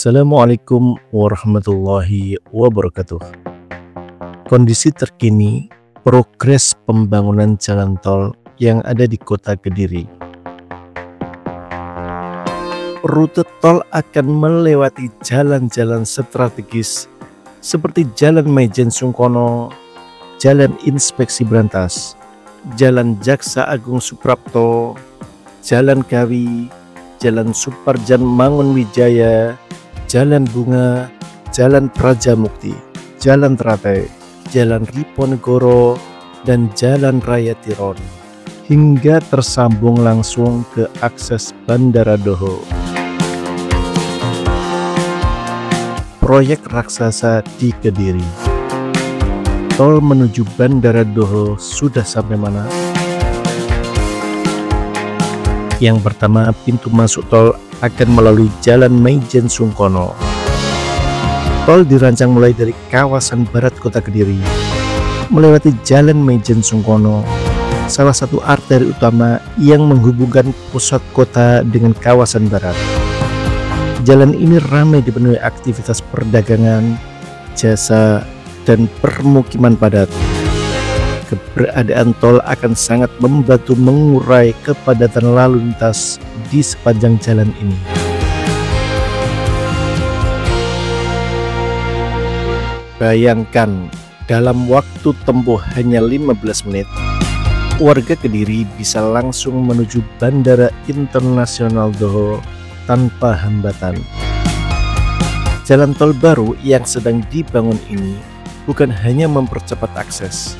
Assalamualaikum warahmatullahi wabarakatuh. Kondisi terkini progres pembangunan jalan tol yang ada di Kota Kediri. Rute tol akan melewati jalan-jalan strategis seperti Jalan Maijen Sungkono, Jalan Inspeksi Brantas, Jalan Jaksa Agung Suprapto, Jalan Kawi, Jalan Suparjan Mangunwijaya, Jalan Bunga, Jalan Prajamukti, Jalan Teratai, Jalan Riponegoro, dan Jalan Raya Tiron, hingga tersambung langsung ke akses Bandara Doho. Proyek raksasa di Kediri. Tol menuju Bandara Doho sudah sampai mana? Yang pertama, pintu masuk tol akan melalui Jalan Maijen Sungkono. Tol dirancang mulai dari kawasan barat Kota Kediri, melewati Jalan Maijen Sungkono, salah satu arteri utama yang menghubungkan pusat kota dengan kawasan barat. Jalan ini ramai dipenuhi aktivitas perdagangan, jasa, dan permukiman padat. Keberadaan tol akan sangat membantu mengurai kepadatan lalu lintas di sepanjang jalan ini. Bayangkan, dalam waktu tempuh hanya 15 menit, warga Kediri bisa langsung menuju Bandara Internasional Doho tanpa hambatan. Jalan tol baru yang sedang dibangun ini bukan hanya mempercepat akses,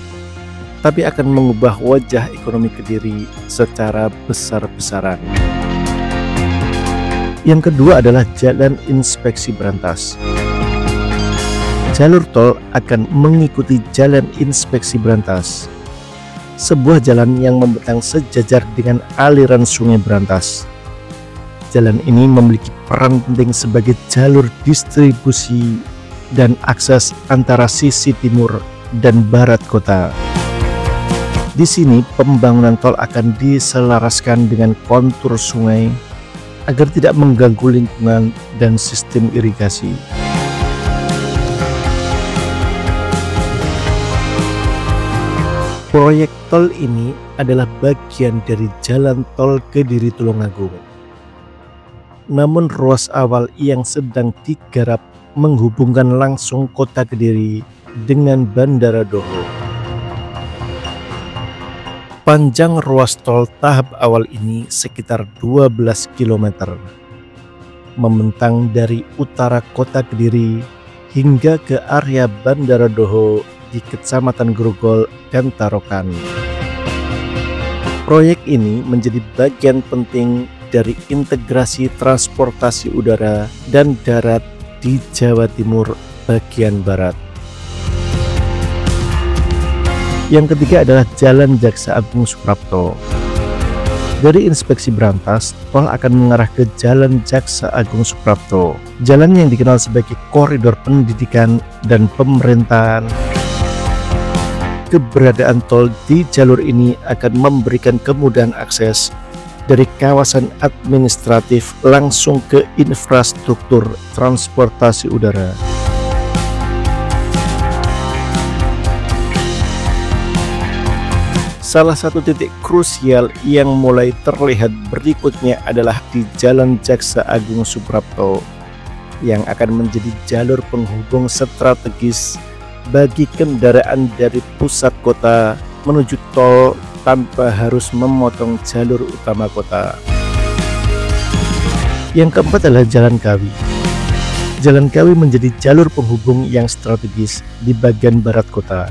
tapi akan mengubah wajah ekonomi Kediri secara besar-besaran. Yang kedua adalah Jalan Inspeksi Brantas. Jalur tol akan mengikuti Jalan Inspeksi Brantas, sebuah jalan yang membentang sejajar dengan aliran Sungai Brantas. Jalan ini memiliki peran penting sebagai jalur distribusi dan akses antara sisi timur dan barat kota. Di sini pembangunan tol akan diselaraskan dengan kontur sungai agar tidak mengganggu lingkungan dan sistem irigasi. Proyek tol ini adalah bagian dari Jalan Tol Kediri Tulungagung. Namun ruas awal yang sedang digarap menghubungkan langsung Kota Kediri dengan Bandara Doho. Panjang ruas tol tahap awal ini sekitar 12 km, membentang dari utara Kota Kediri hingga ke area Bandara Doho di Kecamatan Grogol dan Tarokan. Proyek ini menjadi bagian penting dari integrasi transportasi udara dan darat di Jawa Timur bagian barat. Yang ketiga adalah Jalan Jaksa Agung Suprapto. Dari Inspeksi Brantas, tol akan mengarah ke Jalan Jaksa Agung Suprapto, jalan yang dikenal sebagai koridor pendidikan dan pemerintahan. Keberadaan tol di jalur ini akan memberikan kemudahan akses dari kawasan administratif langsung ke infrastruktur transportasi udara. Salah satu titik krusial yang mulai terlihat berikutnya adalah di Jalan Jaksa Agung Suprapto, yang akan menjadi jalur penghubung strategis bagi kendaraan dari pusat kota menuju tol tanpa harus memotong jalur utama kota. Yang keempat adalah Jalan Kawi. Jalan Kawi menjadi jalur penghubung yang strategis di bagian barat kota.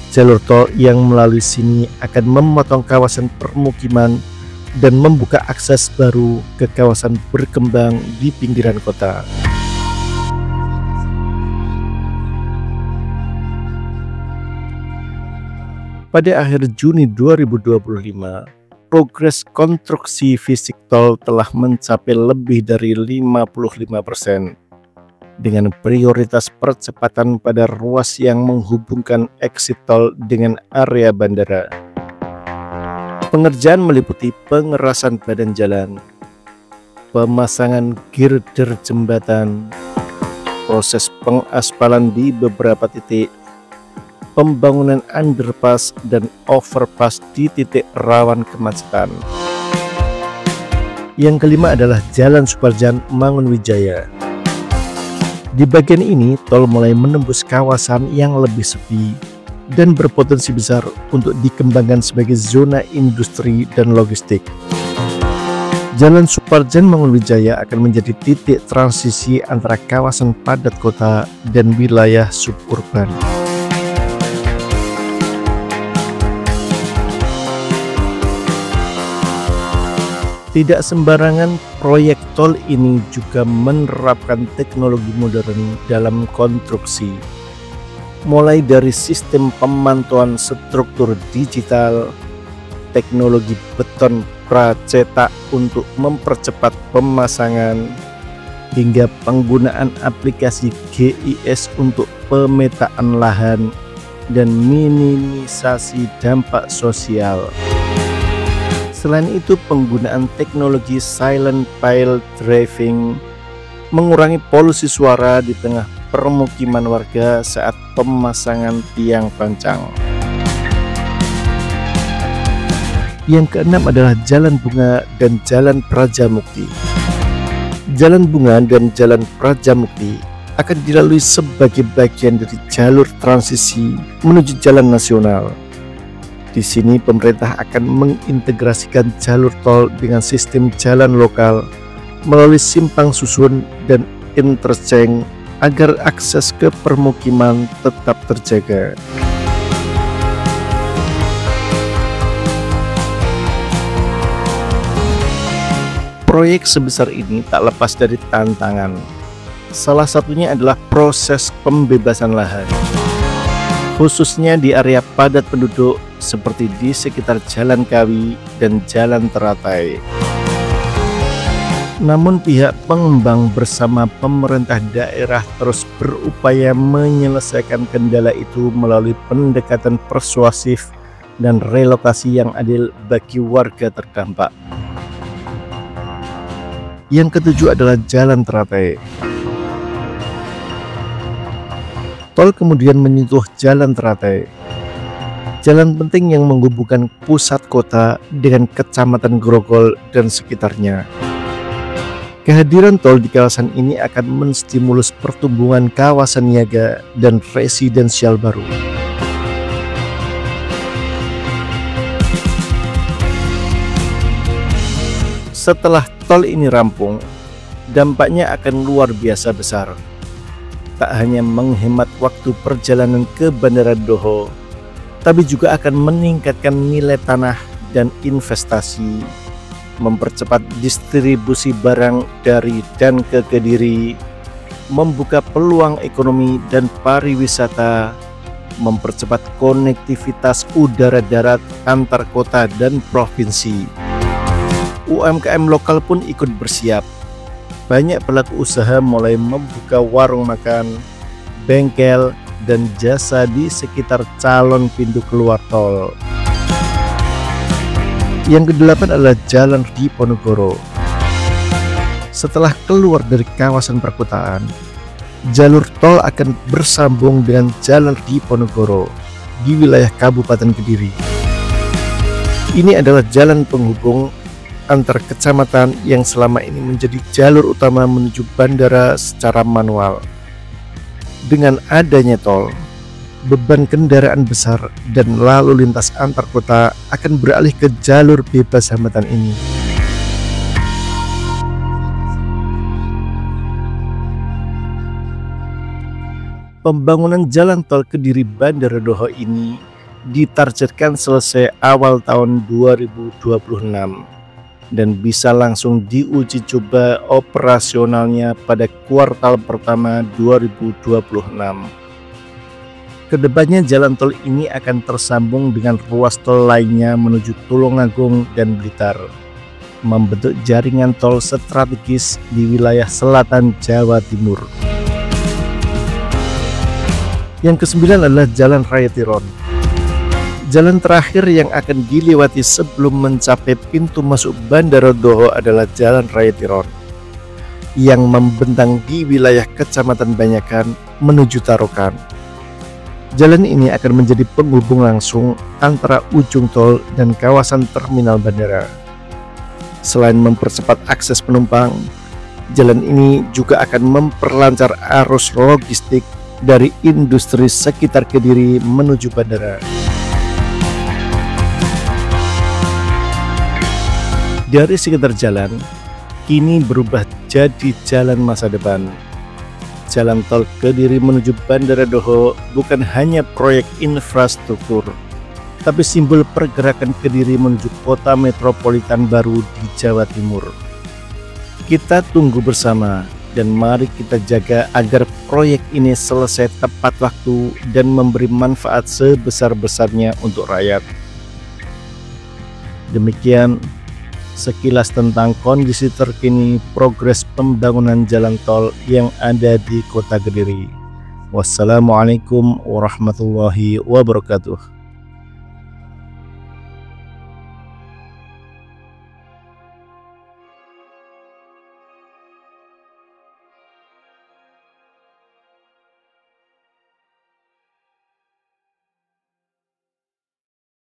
Jalur tol yang melalui sini akan memotong kawasan permukiman dan membuka akses baru ke kawasan berkembang di pinggiran kota. Pada akhir Juni 2025, progres konstruksi fisik tol telah mencapai lebih dari 55%. Dengan prioritas percepatan pada ruas yang menghubungkan eksit tol dengan area bandara. Pengerjaan meliputi pengerasan badan jalan, pemasangan girder jembatan, proses pengaspalan di beberapa titik, pembangunan underpass dan overpass di titik rawan kemacetan. Yang kelima adalah Jalan Suparjan Mangunwijaya. Di bagian ini, tol mulai menembus kawasan yang lebih sepi dan berpotensi besar untuk dikembangkan sebagai zona industri dan logistik. Jalan Suparjan Mangunwijaya akan menjadi titik transisi antara kawasan padat kota dan wilayah suburban. Tidak sembarangan proyek tol ini juga menerapkan teknologi modern dalam konstruksi, mulai dari sistem pemantauan struktur digital, teknologi beton pracetak untuk mempercepat pemasangan, hingga penggunaan aplikasi GIS untuk pemetaan lahan dan minimisasi dampak sosial. Selain itu, penggunaan teknologi silent pile driving mengurangi polusi suara di tengah permukiman warga saat pemasangan tiang pancang. Yang keenam adalah Jalan Bunga dan Jalan Prajamukti. Jalan Bunga dan Jalan Prajamukti akan dilalui sebagai bagian dari jalur transisi menuju jalan nasional. Di sini pemerintah akan mengintegrasikan jalur tol dengan sistem jalan lokal melalui simpang susun dan interchange agar akses ke permukiman tetap terjaga. Proyek sebesar ini tak lepas dari tantangan. Salah satunya adalah proses pembebasan lahan, khususnya di area padat penduduk seperti di sekitar Jalan Kawi dan Jalan Teratai. Namun pihak pengembang bersama pemerintah daerah terus berupaya menyelesaikan kendala itu melalui pendekatan persuasif dan relokasi yang adil bagi warga terdampak. Yang ketujuh adalah Jalan Teratai. Tol kemudian menyentuh Jalan Teratai, jalan penting yang menghubungkan pusat kota dengan Kecamatan Grogol dan sekitarnya. Kehadiran tol di kawasan ini akan menstimulus pertumbuhan kawasan niaga dan residensial baru. Setelah tol ini rampung, dampaknya akan luar biasa besar. Tak hanya menghemat waktu perjalanan ke Bandara Doho, tapi juga akan meningkatkan nilai tanah dan investasi, mempercepat distribusi barang dari dan ke Kediri, membuka peluang ekonomi dan pariwisata, mempercepat konektivitas udara darat antar kota dan provinsi. UMKM lokal pun ikut bersiap. Banyak pelaku usaha mulai membuka warung makan, bengkel, dan jasa di sekitar calon pintu keluar tol. Yang kedelapan adalah Jalan Diponegoro. Setelah keluar dari kawasan perkotaan, jalur tol akan bersambung dengan Jalan Diponegoro di wilayah Kabupaten Kediri. Ini adalah jalan penghubung antar kecamatan yang selama ini menjadi jalur utama menuju bandara secara manual. Dengan adanya tol, beban kendaraan besar dan lalu lintas antar kota akan beralih ke jalur bebas hambatan ini. Pembangunan jalan tol Kediri Bandara Doho ini ditargetkan selesai awal tahun 2026. Dan bisa langsung diuji coba operasionalnya pada kuartal pertama 2026. Kedepannya jalan tol ini akan tersambung dengan ruas tol lainnya menuju Tulungagung dan Blitar, membentuk jaringan tol strategis di wilayah selatan Jawa Timur. Yang kesembilan adalah Jalan Raya Tiron. Jalan terakhir yang akan dilewati sebelum mencapai pintu masuk Bandara Doho adalah Jalan Raya Tiron. yang membentang di wilayah Kecamatan Banyakan menuju Tarokan. Jalan ini akan menjadi penghubung langsung antara ujung tol dan kawasan terminal bandara. Selain mempercepat akses penumpang, jalan ini juga akan memperlancar arus logistik dari industri sekitar Kediri menuju bandara. Dari sekitar jalan, kini berubah jadi jalan masa depan. Jalan tol Kediri menuju Bandara Doho bukan hanya proyek infrastruktur, tapi simbol pergerakan Kediri menuju kota metropolitan baru di Jawa Timur. Kita tunggu bersama dan mari kita jaga agar proyek ini selesai tepat waktu dan memberi manfaat sebesar-besarnya untuk rakyat. Demikian sekilas tentang kondisi terkini progres pembangunan jalan tol yang ada di Kota Kediri. Wassalamualaikum warahmatullahi wabarakatuh.